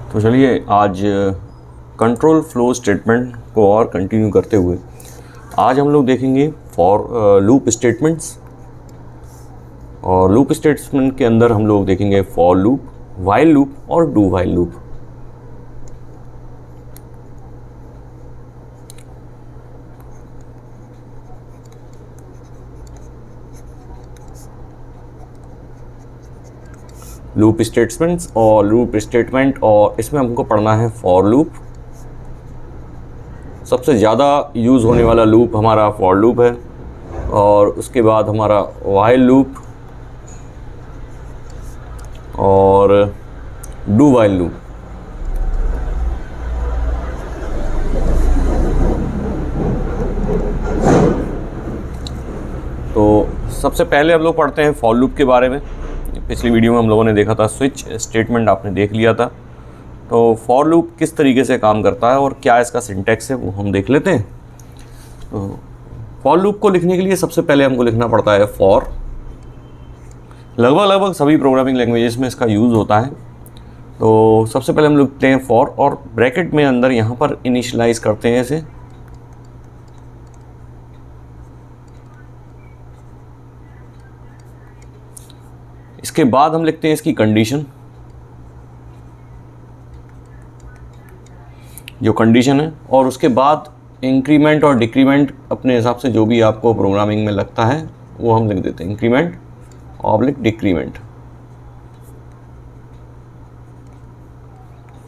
तो चलिए आज कंट्रोल फ्लो स्टेटमेंट को और कंटिन्यू करते हुए आज हम लोग देखेंगे फॉर लूप स्टेटमेंट्स। और लूप स्टेटमेंट के अंदर हम लोग देखेंगे फॉर लूप, व्हाइल लूप और do while loop. Loop statements और लूप स्टेटमेंट, और इसमें हमको पढ़ना है फॉर लूप। सबसे ज़्यादा यूज़ होने वाला लूप हमारा फॉर लूप है, और उसके बाद हमारा व्हाइल लूप और डू व्हाइल लूप। तो सबसे पहले हम लोग पढ़ते हैं फॉर लूप के बारे में। पिछली वीडियो में हम लोगों ने देखा था स्विच स्टेटमेंट, आपने देख लिया था। तो फॉर लूप किस तरीके से काम करता है और क्या इसका सिंटैक्स है वो हम देख लेते हैं। तो फॉर लूप को लिखने के लिए सबसे पहले हमको लिखना पड़ता है फॉर। लगभग सभी प्रोग्रामिंग लैंग्वेजेस में इसका यूज़ होता है। तो सबसे पहले हम लिखते हैं फॉर, और ब्रैकेट में अंदर यहाँ पर इनिशियलाइज करते हैं इसे। इसके बाद हम लिखते हैं इसकी कंडीशन। जो कंडीशन है, और उसके बाद इंक्रीमेंट और डिक्रीमेंट अपने हिसाब से जो भी आपको प्रोग्रामिंग में लगता है वो हम लिख देते हैं, इंक्रीमेंट ऑब्लिक डिक्रीमेंट।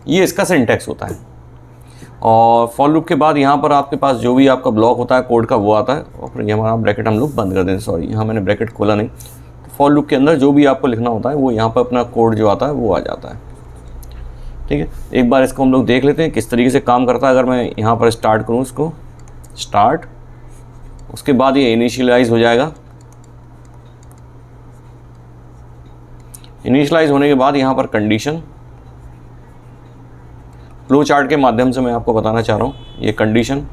ये इसका सिंटैक्स होता है। और फॉर लूप के बाद यहाँ पर आपके पास जो भी आपका ब्लॉक होता है कोड का वो आता है, और फिर हमारा ब्रैकेट हम लोग बंद कर दें। सॉरी, यहाँ मैंने ब्रैकेट खोला नहीं। तो फॉर लूप के अंदर जो भी आपको लिखना होता है वो यहाँ पर अपना कोड जो आता है वो आ जाता है। ठीक है, एक बार इसको हम लोग देख लेते हैं किस तरीके से काम करता है। अगर मैं यहाँ पर स्टार्ट करूँ इसको, स्टार्ट, उसके बाद ये इनिशियलाइज हो जाएगा। इनिशियलाइज होने के बाद यहाँ पर कंडीशन, फ्लो चार्ट के माध्यम से मैं आपको बताना चाह रहा हूँ। ये कंडीशन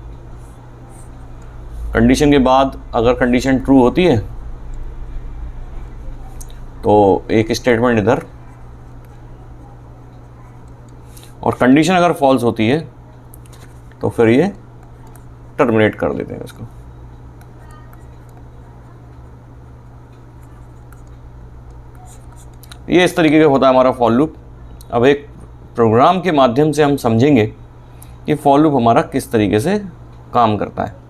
के बाद अगर कंडीशन ट्रू होती है तो एक स्टेटमेंट इधर, और कंडीशन अगर फॉल्स होती है तो फिर ये टर्मिनेट कर देते हैं इसको। ये इस तरीके का होता है हमारा फॉर लूप। अब एक प्रोग्राम के माध्यम से हम समझेंगे कि फॉर लूप हमारा किस तरीके से काम करता है।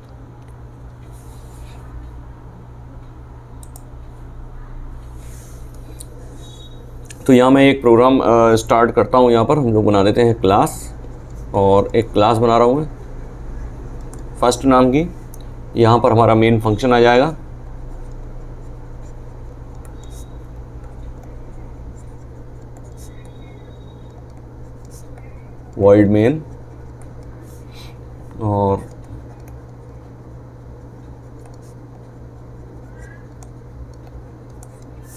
तो यहाँ मैं एक प्रोग्राम स्टार्ट करता हूँ। यहाँ पर हम लोग बना देते हैं क्लास, और एक क्लास बना रहा हूँ मैं फर्स्ट नाम की। यहाँ पर हमारा मेन फंक्शन आ जाएगा। वॉइड मेन, और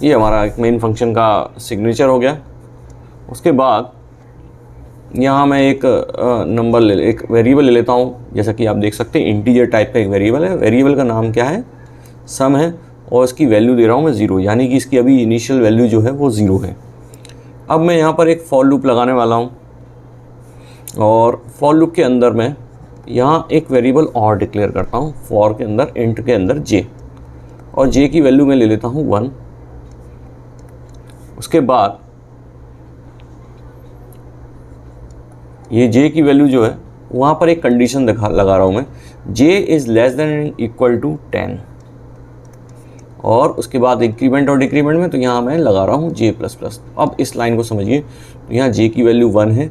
ये हमारा एक मेन फंक्शन का सिग्नेचर हो गया। उसके बाद यहाँ मैं एक नंबर एक वेरिएबल ले लेता हूँ। जैसा कि आप देख सकते हैं इंटीजर टाइप का एक वेरिएबल है। वेरिएबल का नाम क्या है? सम है, और इसकी वैल्यू दे रहा हूँ मैं 0, यानी कि इसकी अभी इनिशियल वैल्यू जो है वो 0 है। अब मैं यहाँ पर एक फॉर लूप लगाने वाला हूँ, और फॉर लूप के अंदर मैं यहाँ एक वेरिएबल और डिक्लेयर करता हूँ। फॉर के अंदर इंट के अंदर j, और j की वैल्यू मैं ले लेता हूँ 1। उसके बाद ये j की वैल्यू जो है वहाँ पर एक कंडीशन लगा रहा हूँ मैं, j is less than equal to 10। और उसके बाद इंक्रीमेंट और डिक्रीमेंट में तो यहाँ मैं लगा रहा हूँ j++। अब इस लाइन को समझिए। तो यहाँ j की वैल्यू 1 है।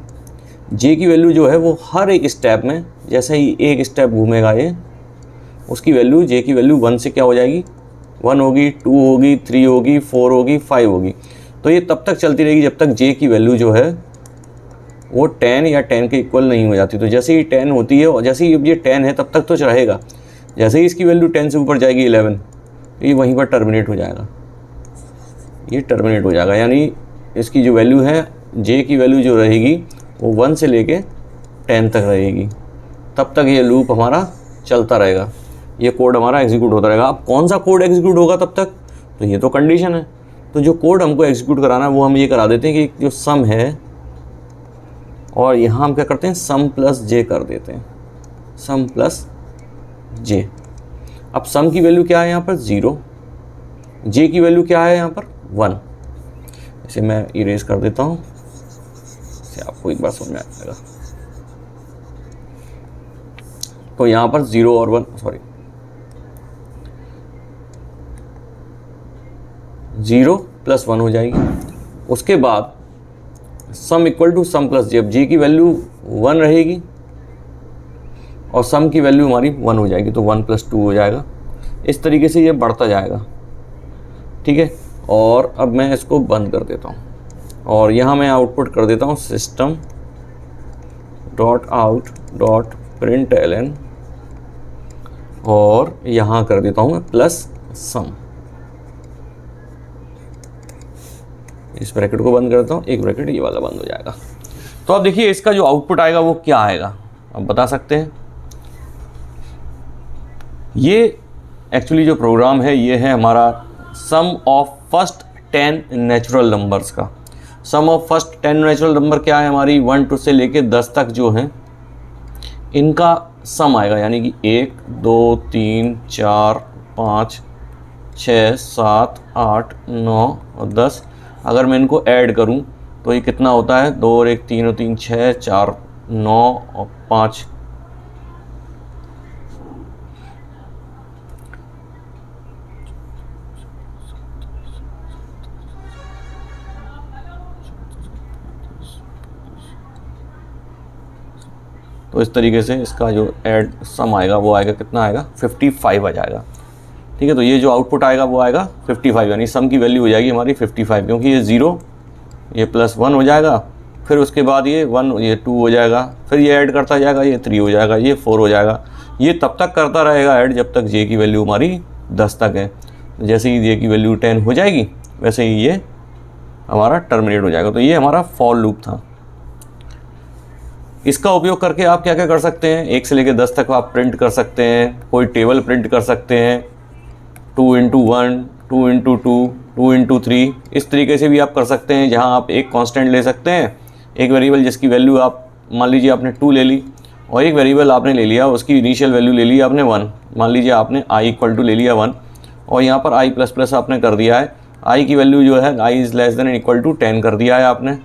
j की वैल्यू जो है वो हर एक स्टेप में, जैसे ही एक स्टेप घूमेगा ये, उसकी वैल्यू j की वैल्यू 1 से क्या हो जाएगी? 1 होगी, 2 होगी, 3 होगी, 4 होगी, 5 होगी। तो ये तब तक चलती रहेगी जब तक j की वैल्यू जो है वो 10 या 10 के इक्वल नहीं हो जाती। तो जैसे ही 10 होती है, और जैसे ही ये 10 है तब तक तो रहेगा। जैसे ही इसकी वैल्यू 10 से ऊपर जाएगी 11, तो ये वहीं पर टर्मिनेट हो जाएगा। ये टर्मिनेट हो जाएगा, यानी इसकी जो वैल्यू है, j की वैल्यू जो रहेगी वो 1 से लेके 10 तक रहेगी। तब तक ये लूप हमारा चलता रहेगा, ये कोड हमारा एग्जीक्यूट होता रहेगा। अब कौन सा कोड एग्जीक्यूट होगा तब तक? तो ये तो कंडीशन है। तो जो कोड हमको एग्जीक्यूट कराना है वो हम ये करा देते हैं कि जो सम है और यहाँ हम क्या करते हैं, सम प्लस जे कर देते हैं, सम प्लस जे। अब सम की वैल्यू क्या है यहाँ पर 0, जे की वैल्यू क्या है यहाँ पर 1। इसे मैं इरेज कर देता हूँ, इसे आपको एक बार समझ में आ जाएगा। तो यहाँ पर 0 और 1, सॉरी 0 प्लस 1 हो जाएगी। उसके बाद sum equal to sum plus J. अब जे की वैल्यू 1 रहेगी और सम की वैल्यू हमारी 1 हो जाएगी, तो 1 + 2 हो जाएगा। इस तरीके से ये बढ़ता जाएगा, ठीक है। और अब मैं इसको बंद कर देता हूँ और यहाँ मैं आउटपुट कर देता हूँ system dot out dot println और यहाँ कर देता हूँ मैं प्लस सम। इस ब्रैकेट को बंद कर देता हूँ, एक ब्रैकेट ये वाला बंद हो जाएगा। तो अब देखिए इसका जो आउटपुट आएगा वो क्या आएगा, अब बता सकते हैं। ये एक्चुअली जो प्रोग्राम है ये है हमारा सम ऑफ फर्स्ट 10 नेचुरल नंबर्स का। सम ऑफ फर्स्ट 10 नेचुरल नंबर क्या है, हमारी 1 से लेके 10 तक जो हैं इनका सम आएगा, यानी कि 1 2 3 4 5 6 7 8 9 और 10। अगर मैं इनको ऐड करूं तो ये कितना होता है, 2 और 1 3 और 3 6 4 9 और 5 तो इस तरीके से इसका जो ऐड सम आएगा वो आएगा कितना आएगा 55 आ जाएगा, ठीक है। तो ये जो आउटपुट आएगा वो आएगा 55, यानी सम की वैल्यू हो जाएगी हमारी 55, क्योंकि ये 0 ये +1 हो जाएगा, फिर उसके बाद ये 1 ये 2 हो जाएगा, फिर ये ऐड करता जाएगा, ये 3 हो जाएगा, ये 4 हो जाएगा। ये तब तक करता रहेगा ऐड जब तक जे की वैल्यू हमारी 10 तक है। जैसे ही जे की वैल्यू 10 हो जाएगी वैसे ही ये हमारा टर्मिनेट हो जाएगा। तो ये हमारा फॉर लूप था। इसका उपयोग करके आप क्या क्या कर सकते हैं, 1 से लेकर 10 तक आप प्रिंट कर सकते हैं, कोई टेबल प्रिंट कर सकते हैं, 2 × 1 2 × 2 2 × 3 इस तरीके से भी आप कर सकते हैं, जहां आप एक कांस्टेंट ले सकते हैं, एक वेरिएबल जिसकी वैल्यू आप मान लीजिए आपने 2 ले ली, और एक वेरिएबल आपने ले लिया उसकी इनिशियल वैल्यू ले ली आपने 1, मान लीजिए आपने i = ले लिया 1 और यहाँ पर i++ आपने कर दिया है, i की वैल्यू जो है i ≤ 10 कर दिया है आपने।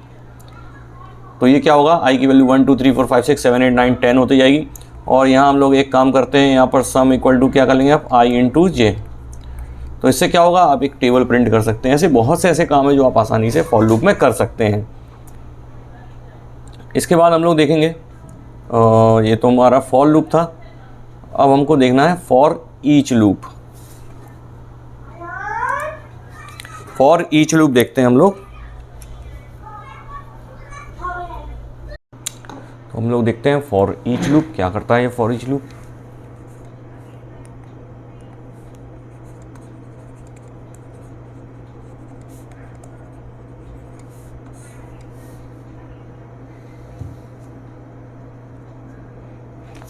तो ये क्या होगा, i की वैल्यू 1 2 3 4 5 6 7 8 9 10 होती जाएगी। और यहाँ हम लोग एक काम करते हैं, यहाँ पर सम इक्वल टू क्या कर लेंगे आप i × j। तो इससे क्या होगा, आप एक टेबल प्रिंट कर सकते हैं। ऐसे बहुत से ऐसे काम है जो आप आसानी से फॉर लूप में कर सकते हैं। इसके बाद हम लोग देखेंगे, ये तो हमारा फॉर लूप था। अब हमको देखना है for each loop. For each loop देखते हैं हम लोग। तो हम लोग देखते हैं फॉर ईच लूप क्या करता है। ये फॉर ईच लूप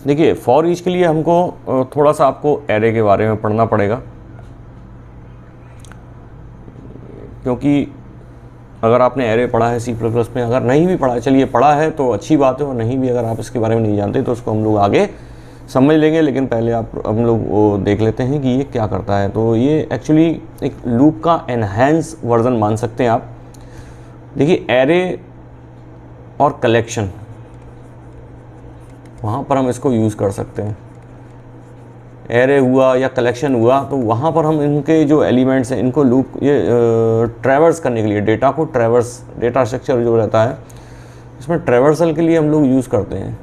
देखिए, फॉर ईच के लिए हमको थोड़ा सा आपको एरे के बारे में पढ़ना पड़ेगा, क्योंकि अगर आपने एरे पढ़ा है C++ में, अगर नहीं भी पढ़ा, चलिए पढ़ा है तो अच्छी बात है, और नहीं भी अगर आप इसके बारे में नहीं जानते तो उसको हम लोग आगे समझ लेंगे। लेकिन पहले हम लोग वो देख लेते हैं कि ये क्या करता है। तो ये एक्चुअली एक लूप का एनहेंस वर्जन मान सकते हैं आप। देखिए, एरे और कलेक्शन, वहाँ पर हम इसको यूज़ कर सकते हैं। एरे हुआ या कलेक्शन हुआ तो वहाँ पर हम इनके जो एलिमेंट्स हैं इनको लूप ये ट्रैवर्स करने के लिए, डेटा को ट्रैवर्स, डेटा स्ट्रक्चर जो रहता है इसमें ट्रैवर्सल के लिए हम लोग यूज़ करते हैं।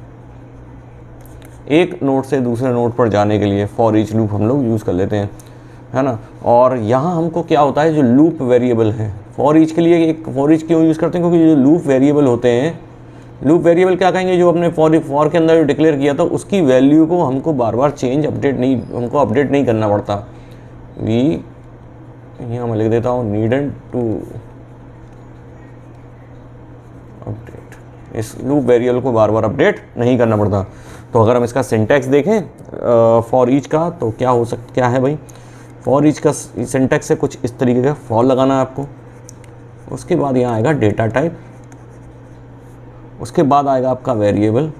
एक नोड से दूसरे नोड पर जाने के लिए फॉर ईच लूप हम लोग यूज़ कर लेते हैं, है ना। और यहाँ हमको क्या होता है, जो लूप वेरिएबल है फॉर ईच के लिए, एक फॉर ईच क्यों यूज़ करते हैं, क्योंकि जो लूप वेरिएबल होते हैं, लूप वेरिएबल क्या कहेंगे, जो अपने फॉर के अंदर जो डिक्लेयर किया था उसकी वैल्यू को हमको बार बार हमको अपडेट नहीं करना पड़ता। यहाँ मैं लिख देता हूँ नीडेड टू अपडेट, इस लूप वेरिएबल को बार बार अपडेट नहीं करना पड़ता। तो अगर हम इसका सिंटैक्स देखें फॉर ईच का, तो क्या है भाई, फॉर ईच का सिंटैक्स से कुछ इस तरीके का फॉर लगाना है आपको। उसके बाद यहाँ आएगा डेटा टाइप, उसके बाद आएगा आपका वेरिएबल,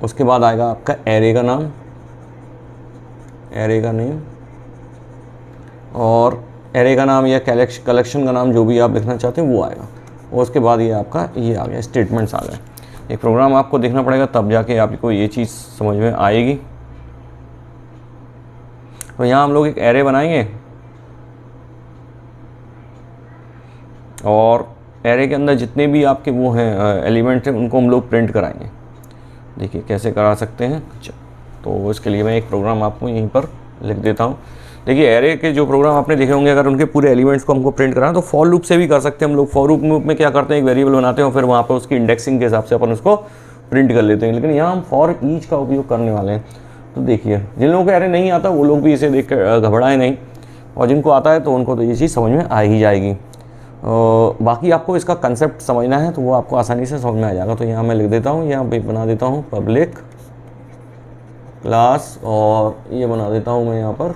उसके बाद आएगा आपका एरे का नाम, एरे का नेम, और एरे का नाम या कलेक्शन का नाम जो भी आप लिखना चाहते हैं वो आएगा। और उसके बाद ये आपका ये आ गया, स्टेटमेंट्स आ गए। एक प्रोग्राम आपको देखना पड़ेगा तब जाके आपको ये चीज़ समझ में आएगी। तो यहाँ हम लोग एक एरे बनाएंगे और एरे के अंदर जितने भी आपके वो हैं एलिमेंट्स हैं उनको हम लोग प्रिंट कराएंगे। देखिए कैसे करा सकते हैं। तो इसके लिए मैं एक प्रोग्राम आपको यहीं पर लिख देता हूँ। देखिए एरे के जो प्रोग्राम आपने देखे होंगे, अगर उनके पूरे एलिमेंट्स को हमको प्रिंट कराना तो फॉर लूप से भी कर सकते हैं हम लोग। फॉर लूप में क्या करते हैं, एक वेरिएबल बनाते हैं और फिर वहाँ पर उसकी इंडेक्सिंग के हिसाब से अपन उसको प्रिंट कर लेते हैं। लेकिन यहाँ हम फॉर ईच का उपयोग करने वाले हैं। तो देखिए जिन लोगों को एरे नहीं आता वो लोग भी इसे देख कर घबराए नहीं, और जिनको आता है तो उनको तो ये चीज़ समझ में आ ही जाएगी। बाकी आपको इसका कंसेप्ट समझना है तो वो आपको आसानी से समझ में आ जाएगा। तो यहाँ मैं लिख देता हूँ, यहाँ पे बना देता हूँ पब्लिक क्लास, और ये बना देता हूँ मैं यहाँ पर,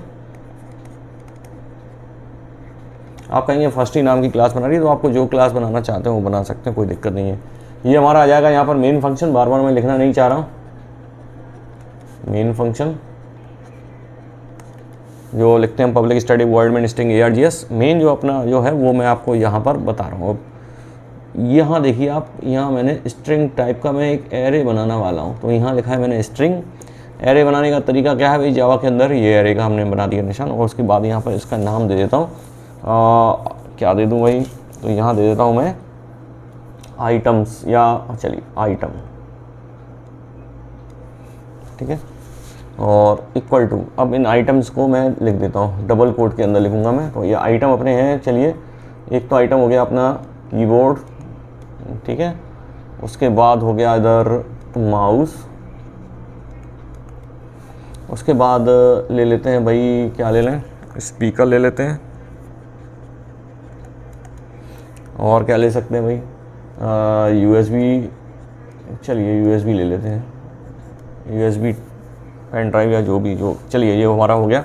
आप कहेंगे फर्स्ट ही नाम की क्लास बना रही है, तो आपको जो क्लास बनाना चाहते हैं वो बना सकते हैं, कोई दिक्कत नहीं है। ये हमारा आ जाएगा यहाँ पर मेन फंक्शन, बार बार मैं लिखना नहीं चाह रहा हूँ। मेन फंक्शन जो लिखते हैं पब्लिक स्टैटिक वॉइड में स्ट्रिंग args, मेन जो अपना जो है वो मैं आपको यहाँ पर बता रहा हूँ। अब यहाँ देखिए आप, यहाँ मैंने स्ट्रिंग टाइप का मैं एक एरे बनाना वाला हूँ। तो यहाँ लिखा है मैंने स्ट्रिंग। एरे बनाने का तरीका क्या है भाई, जावा के अंदर ये एरे का हमने बना दिया निशान, और उसके बाद यहाँ पर इसका नाम दे देता हूँ। क्या दे दूँ भाई, तो यहाँ दे देता हूँ मैं आइटम्स, या चलिए आइटम, ठीक है। और इक्वल टू, अब इन आइटम्स को मैं लिख देता हूँ, डबल कोट के अंदर लिखूँगा मैं। तो ये आइटम अपने हैं, चलिए एक तो आइटम हो गया अपना कीबोर्ड, ठीक है। उसके बाद हो गया इधर माउस, उसके बाद ले लेते हैं भाई, क्या ले लें, स्पीकर ले लेते हैं, और क्या ले सकते हैं भाई, USB, चलिए USB ले लेते हैं, USB पेन ड्राइव या जो भी, जो चलिए ये हमारा हो गया।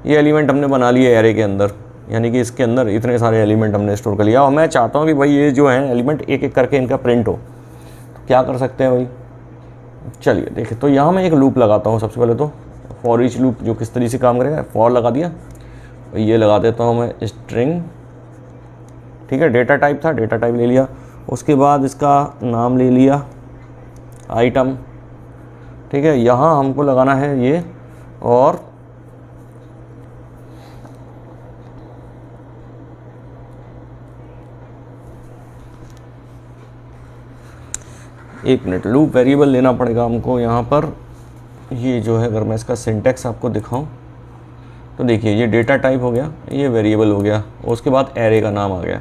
ये एलिमेंट हमने बना लिए एरे के अंदर, यानी कि इसके अंदर इतने सारे एलिमेंट हमने स्टोर कर लिया। और मैं चाहता हूँ कि भाई ये जो है एलिमेंट एक एक करके इनका प्रिंट हो, तो क्या कर सकते हैं भाई, चलिए देखिए। तो यहाँ मैं एक लूप लगाता हूँ सबसे पहले, तो फॉर ईच लूप जो किस तरीके से काम करेगा, फॉर लगा दिया, ये लगा देता हूँ मैं स्ट्रिंग, ठीक है। डेटा टाइप था, डेटा टाइप ले लिया, उसके बाद इसका नाम ले लिया आइटम, ठीक है। यहाँ हमको लगाना है ये, और एक मिनट, लूप वेरिएबल लेना पड़ेगा हमको यहाँ पर। ये जो है अगर मैं इसका सिंटैक्स आपको दिखाऊं तो देखिए ये डेटा टाइप हो गया, ये वेरिएबल हो गया, उसके बाद एरे का नाम आ गया।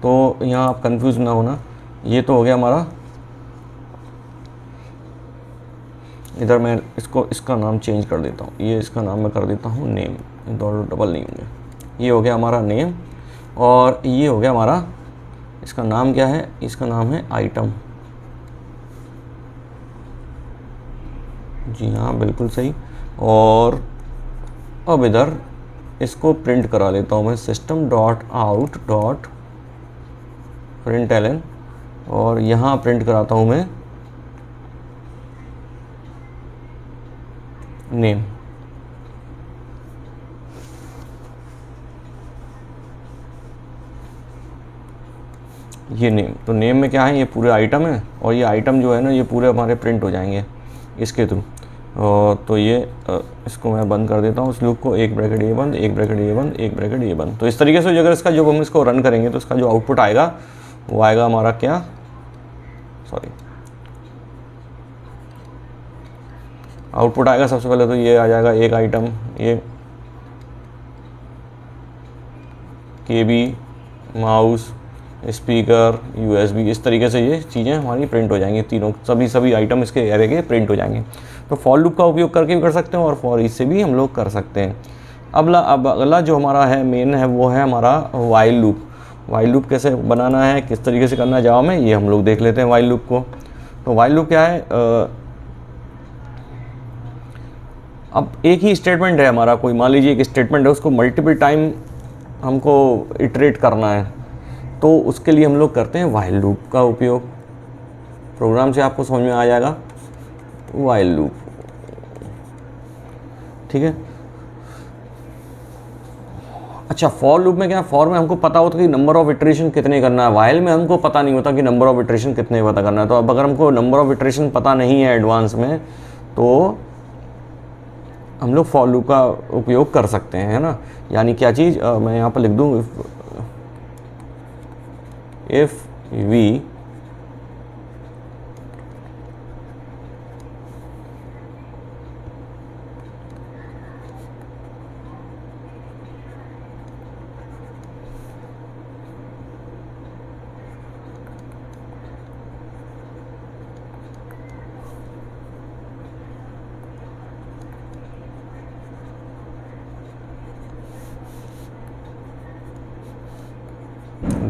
तो यहाँ आप कंफ्यूज ना होना, ये तो हो गया हमारा, इधर मैं इसको इसका नाम चेंज कर देता हूँ, ये इसका नाम मैं कर देता हूँ नेम, दोनों डबल नहीं होंगे। ये हो गया हमारा नेम, और ये हो गया हमारा, इसका नाम क्या है, इसका नाम है आइटम। जी हाँ बिल्कुल सही। और अब इधर इसको प्रिंट करा लेता हूँ मैं, system dot out dot println, और यहाँ प्रिंट कराता हूँ मैं नेम। ये नेम, तो नेम में क्या है, ये पूरे आइटम है, और ये आइटम जो है ना ये पूरे हमारे प्रिंट हो जाएंगे इसके थ्रू। तो ये इसको मैं बंद कर देता हूँ इस लूप को, एक ब्रैकेट ये बंद, एक ब्रैकेट ये बंद, एक ब्रैकेट ये बंद। तो इस तरीके से अगर इसका जो हम इसको रन करेंगे तो इसका जो आउटपुट आएगा वो आएगा हमारा क्या, सॉरी, आउटपुट आएगा सबसे पहले तो ये आ जाएगा एक आइटम, ये केबी, माउस, स्पीकर, USB, इस तरीके से ये चीज़ें हमारी प्रिंट हो जाएंगी, तीनों सभी आइटम इसके एरे के प्रिंट हो जाएंगे। तो फॉर लूप का उपयोग करके भी कर सकते हैं और फॉर ईच से भी हम लोग कर सकते हैं। अब अगला जो हमारा है मेन है वो है हमारा वाइल लूप। वाइल लूप कैसे बनाना है, किस तरीके से करना है जावा में, ये हम लोग देख लेते हैं वाइल लूप को। तो वाइल लूप क्या है, अब एक ही स्टेटमेंट है हमारा, कोई मान लीजिए एक स्टेटमेंट है, उसको मल्टीपल टाइम हमको इटरेट करना है। तो उसके लिए हम लोग करते हैं वाइल लूप का उपयोग। प्रोग्राम से आपको समझ में आ जाएगा वाइल लूप, ठीक है। अच्छा, फॉर लूप में क्या है, फॉर में हमको पता होता है कि नंबर ऑफ इटरेशन कितने करना है, वाइल में हमको पता नहीं होता कि नंबर ऑफ इटरेशन कितने पता करना है। तो अब अगर हमको नंबर ऑफ इटरेशन पता नहीं है एडवांस में, तो हम लोग फॉर लूप का उपयोग कर सकते हैं, है ना। यानी क्या चीज़, मैं यहाँ पर लिख दूँ, if we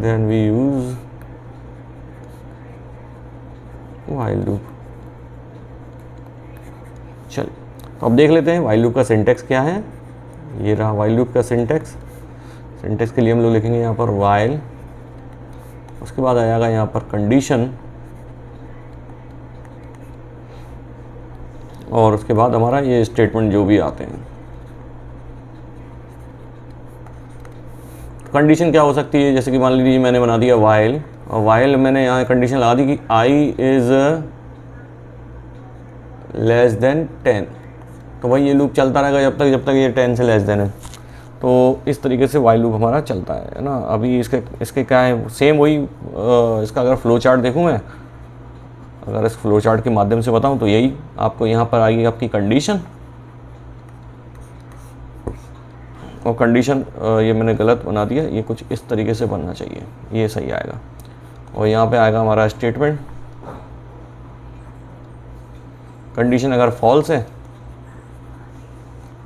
then we use while loop। चल, तो अब देख लेते हैं while loop का सिंटेक्स क्या है। ये रहा while loop का सिंटेक्स। सिंटेक्स के लिए हम लोग लिखेंगे यहाँ पर while, उसके बाद आ जाएगा यहाँ पर कंडीशन, और उसके बाद हमारा ये स्टेटमेंट जो भी आते हैं। कंडीशन क्या हो सकती है, जैसे कि मान लीजिए मैंने बना दिया वाइल, और वाइल मैंने यहाँ कंडीशन लगा दी कि i इज़ लेस देन 10, तो भाई ये लूप चलता रहेगा जब तक ये 10 से लेस देन है। तो इस तरीके से वाइल लूप हमारा चलता है ना। अभी इसके क्या है, सेम वही इसका अगर फ्लो चार्ट देखूँ मैं, अगर इस फ्लो चार्ट के माध्यम से बताऊँ तो यही आपको यहाँ पर आएगी आपकी कंडीशन, और कंडीशन ये मैंने गलत बना दिया, ये कुछ इस तरीके से बनना चाहिए, ये सही आएगा। और यहाँ पे आएगा हमारा स्टेटमेंट। कंडीशन अगर फॉल्स है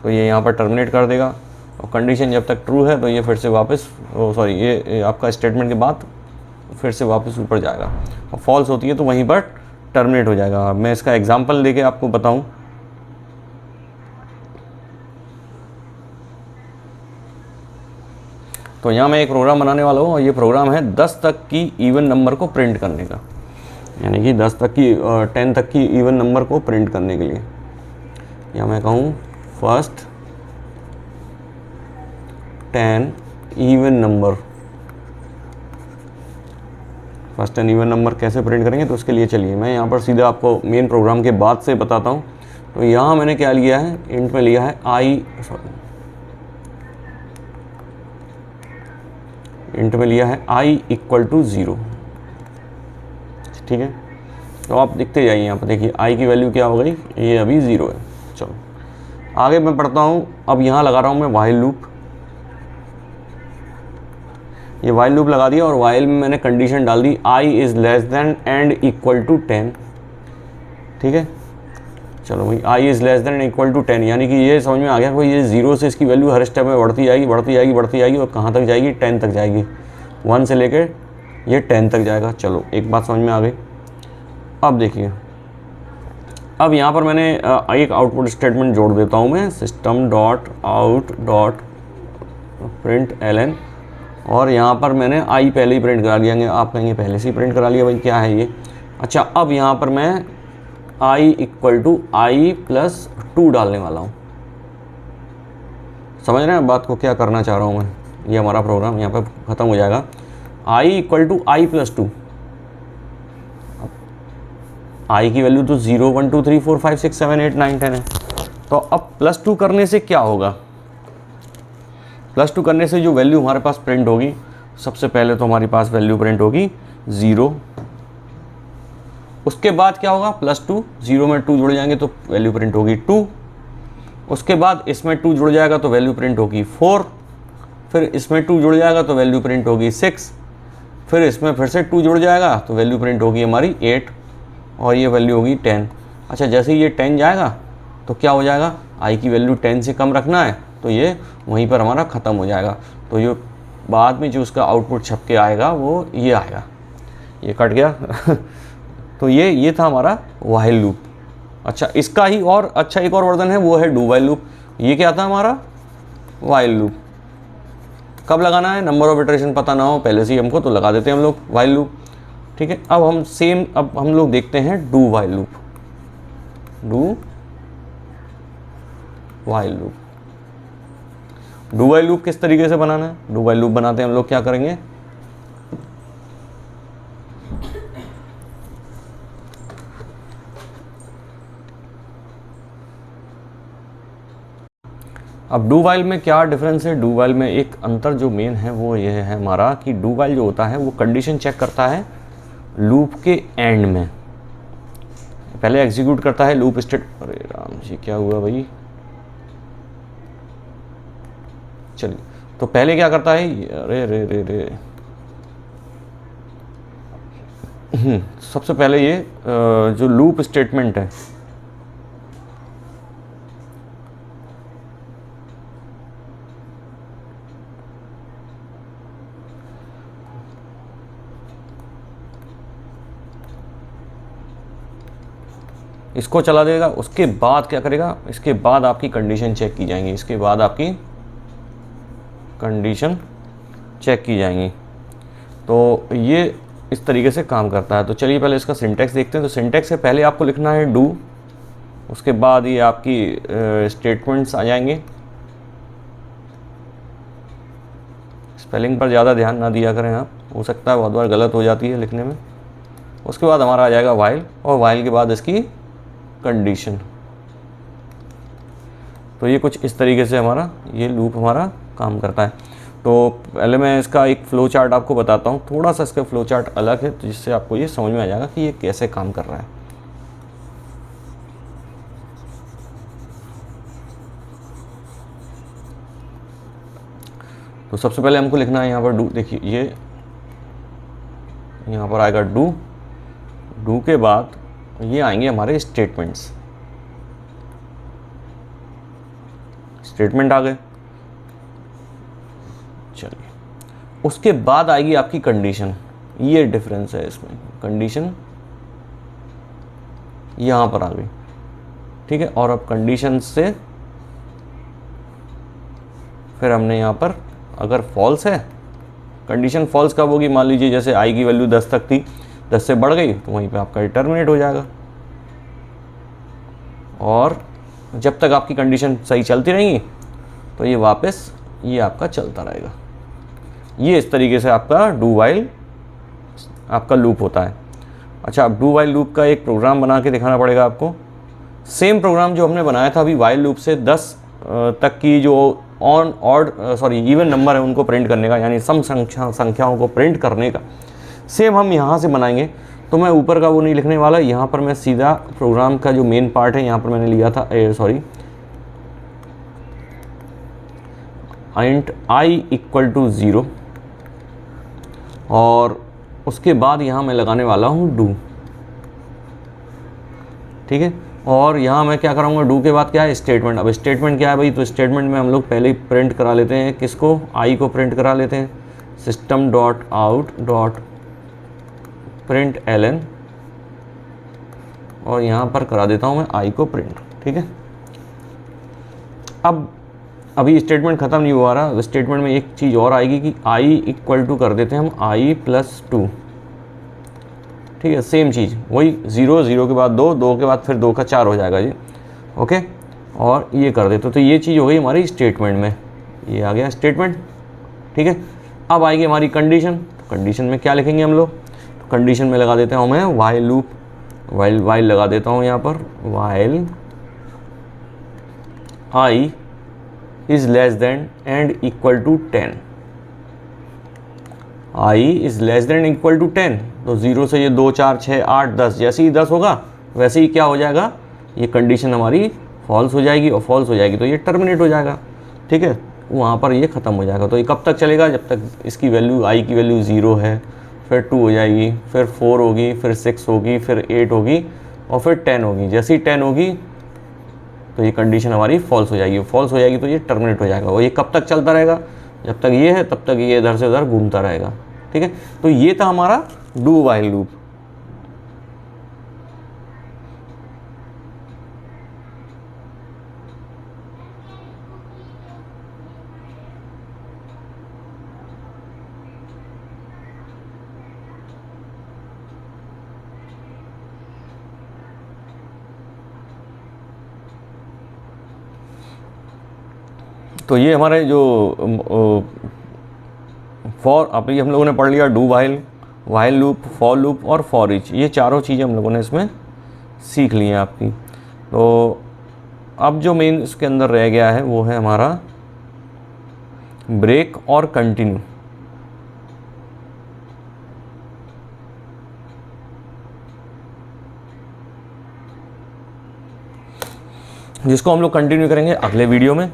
तो ये यहाँ पर टर्मिनेट कर देगा, और कंडीशन जब तक ट्रू है तो ये फिर से वापस ये आपका स्टेटमेंट के बाद फिर से वापस ऊपर जाएगा, और फॉल्स होती है तो वहीं पर टर्मिनेट हो जाएगा। मैं इसका एग्जांपल देके आपको बताऊं, तो यहाँ मैं एक प्रोग्राम बनाने वाला हूँ, और ये प्रोग्राम है 10 तक की इवन नंबर को प्रिंट करने का, यानी कि 10 तक की इवन नंबर को प्रिंट करने के लिए। या मैं कहूँ first 10 even number. First 10 even number कैसे प्रिंट करेंगे, तो उसके लिए चलिए मैं यहाँ पर सीधा आपको मेन प्रोग्राम के बाद से बताता हूँ। तो यहाँ मैंने क्या लिया है, इंट में लिया है इंट में लिया है i इक्वल टू 0, ठीक है। तो आप देखते जाइए, यहाँ पर देखिए i की वैल्यू क्या हो गई, ये अभी 0 है। चलो आगे मैं पढ़ता हूँ। अब यहाँ लगा रहा हूँ मैं वाइल लूप, ये वाइल लूप लगा दिया, और वाइल में मैंने कंडीशन डाल दी i is less than and equal to 10, ठीक है। चलो भाई i is less than equal to 10, यानी कि ये समझ में आ गया कि ये 0 से इसकी वैल्यू हर स्टेप में बढ़ती जाएगी, और कहाँ तक जाएगी, 10 तक जाएगी। 1 से लेकर ये 10 तक जाएगा। चलो एक बात समझ में आ गई। अब देखिए, अब यहाँ पर मैंने एक आउटपुट स्टेटमेंट जोड़ देता हूँ मैं, system dot out dot print ln, और यहाँ पर मैंने i पहले ही प्रिंट करा लिया। आप कहेंगे पहले से ही प्रिंट करा लिया, भाई क्या है ये। अच्छा, अब यहाँ पर मैं i equal to i plus 2 डालने वाला हूँ। समझ रहे हैं बात को, क्या करना चाह रहा हूँ मैं। ये हमारा प्रोग्राम यहाँ पर ख़त्म हो जाएगा। i equal to i plus 2, i की वैल्यू तो 0 1 2 3 4 5 6 7 8 9 10 है। तो अब प्लस 2 करने से क्या होगा, प्लस 2 करने से जो वैल्यू हमारे पास प्रिंट होगी, सबसे पहले तो हमारे पास वैल्यू प्रिंट होगी 0। उसके बाद क्या होगा, प्लस 2, 0 में 2 जुड़ जाएंगे तो वैल्यू प्रिंट होगी 2। उसके बाद इसमें 2 जुड़ जाएगा तो वैल्यू प्रिंट होगी 4। फिर इसमें 2 जुड़ जाएगा तो वैल्यू प्रिंट होगी 6। फिर इसमें फिर से 2 जुड़ जाएगा तो वैल्यू प्रिंट होगी हमारी 8, और ये वैल्यू होगी 10। अच्छा, जैसे ही ये 10 जाएगा तो क्या हो जाएगा, i की वैल्यू 10 से कम रखना है, तो ये वहीं पर हमारा ख़त्म हो जाएगा। तो ये बाद में जो उसका आउटपुट छप के आएगा वो ये आएगा, ये कट गया तो ये था हमारा वाइल लूप। अच्छा, इसका ही और अच्छा एक और वर्जन है, वो है डू वाइल लूप। ये क्या था हमारा वाइल लूप, कब लगाना है, नंबर ऑफ इटरेशन पता ना हो पहले से ही हमको, तो लगा देते हैं हम लोग वाइल लूप। ठीक है, अब हम लोग देखते हैं do while loop. Do while loop, do while loop किस तरीके से बनाना है? डू वाइल लूप बनाते हैं हम लोग, क्या करेंगे, अब डू वाइल में क्या डिफरेंस है? डू वाइल में एक अंतर जो मेन है वो ये है हमारा कि डू वाइल जो होता है वो कंडीशन चेक करता है लूप के एंड में, पहले एग्जीक्यूट करता है लूप स्टेट। अरे राम जी क्या हुआ भाई, चलिए तो पहले क्या करता है, अरे रे रे रे सबसे पहले ये जो लूप स्टेटमेंट है, इसको चला देगा। उसके बाद क्या करेगा, इसके बाद आपकी कंडीशन चेक की जाएंगी, इसके बाद आपकी कंडीशन चेक की जाएंगी। तो ये इस तरीके से काम करता है। तो चलिए पहले इसका सिंटैक्स देखते हैं। तो सिंटैक्स से पहले आपको लिखना है डू, उसके बाद ये आपकी स्टेटमेंट्स आ जाएंगे। स्पेलिंग पर ज़्यादा ध्यान ना दिया करें आप, हो सकता है बहुत बार गलत हो जाती है लिखने में। उसके बाद हमारा आ जाएगा वाइल, और वाइल के बाद इसकी कंडीशन। तो ये कुछ इस तरीके से हमारा ये लूप हमारा काम करता है। तो पहले मैं इसका एक फ़्लो चार्ट आपको बताता हूँ, थोड़ा सा इसका फ़्लो चार्ट अलग है, तो जिससे आपको ये समझ में आ जाएगा कि ये कैसे काम कर रहा है। तो सबसे पहले हमको लिखना है यहाँ पर डू, देखिए ये यहाँ पर आएगा डू, डू के बाद ये आएंगे हमारे स्टेटमेंट्स, स्टेटमेंट आ गए। चलिए उसके बाद आएगी आपकी कंडीशन, ये डिफरेंस है इसमें, कंडीशन यहाँ पर आ गई। ठीक है, और अब कंडीशन से फिर हमने यहाँ पर अगर फॉल्स है, कंडीशन फॉल्स कब होगी, मान लीजिए जैसे आई की वैल्यू 10 तक थी, 10 से बढ़ गई तो वहीं पे आपका टर्मिनेट हो जाएगा। और जब तक आपकी कंडीशन सही चलती रहेंगी तो ये वापस ये आपका चलता रहेगा। ये इस तरीके से आपका डू वाइल आपका लूप होता है। अच्छा, अब डू वाइल लूप का एक प्रोग्राम बना के दिखाना पड़ेगा आपको। सेम प्रोग्राम जो हमने बनाया था अभी वाइल लूप से 10 तक की जो इवन नंबर है उनको प्रिंट करने का, यानी सम संख्याओं को प्रिंट करने का, सेम हम यहाँ से बनाएंगे। तो मैं ऊपर का वो नहीं लिखने वाला, यहाँ पर मैं सीधा प्रोग्राम का जो मेन पार्ट है यहाँ पर मैंने लिया था इंट आई इक्वल टू 0, और उसके बाद यहाँ मैं लगाने वाला हूँ डू। ठीक है, और यहाँ मैं क्या कराऊंगा, डू के बाद क्या है, स्टेटमेंट। अब स्टेटमेंट क्या है भाई, तो स्टेटमेंट में हम लोग पहले ही प्रिंट करा लेते हैं, किसको, आई को प्रिंट करा लेते हैं, system dot out dot print LN, और यहाँ पर करा देता हूँ मैं आई को प्रिंट। ठीक है, अब अभी स्टेटमेंट ख़त्म नहीं हुआ रहा, स्टेटमेंट में एक चीज़ और आएगी कि आई इक्वल टू कर देते हैं हम आई प्लस 2। ठीक है, सेम चीज़ वही, 0 0 के बाद 2 2 के बाद फिर 2 का 4 हो जाएगा जी। ओके, और ये कर देते तो ये चीज़ हो गई हमारी स्टेटमेंट में, ये आ गया स्टेटमेंट। ठीक है, अब आएगी हमारी कंडीशन। तो कंडीशन में क्या लिखेंगे हम लोग, तो कंडीशन में लगा देता हूँ मैं वाइल लूप, वाइल लगा देता हूँ यहाँ पर, while I is less than and equal to 10, I is less than equal to 10। तो 0 से ये 2 4 6 8 10, जैसे ही 10 होगा वैसे ही क्या हो जाएगा, ये कंडीशन हमारी फॉल्स हो जाएगी, और फॉल्स हो जाएगी तो ये टर्मिनेट हो जाएगा। ठीक है, वहाँ पर ये ख़त्म हो जाएगा। तो ये कब तक चलेगा, जब तक इसकी वैल्यू आई की वैल्यू 0 है, फिर 2 हो जाएगी, फिर 4 होगी, फिर 6 होगी, फिर 8 होगी, और फिर 10 होगी। जैसे ही 10 होगी तो ये कंडीशन हमारी फॉल्स हो जाएगी, फॉल्स हो जाएगी तो ये टर्मिनेट हो जाएगा। और ये कब तक चलता रहेगा, जब तक ये है तब तक ये इधर से उधर घूमता रहेगा। ठीक है, तो ये था हमारा डू वाइल लूप। तो ये हमारे जो फॉर अब ये हम लोगों ने पढ़ लिया, do while loop, for loop और फॉर ईच, ये चारों चीज़ें हम लोगों ने इसमें सीख ली हैं आपकी। तो अब जो मेन इसके अंदर रह गया है वो है हमारा ब्रेक और कंटिन्यू। जिसको हम लोग कंटिन्यू करेंगे अगले वीडियो में।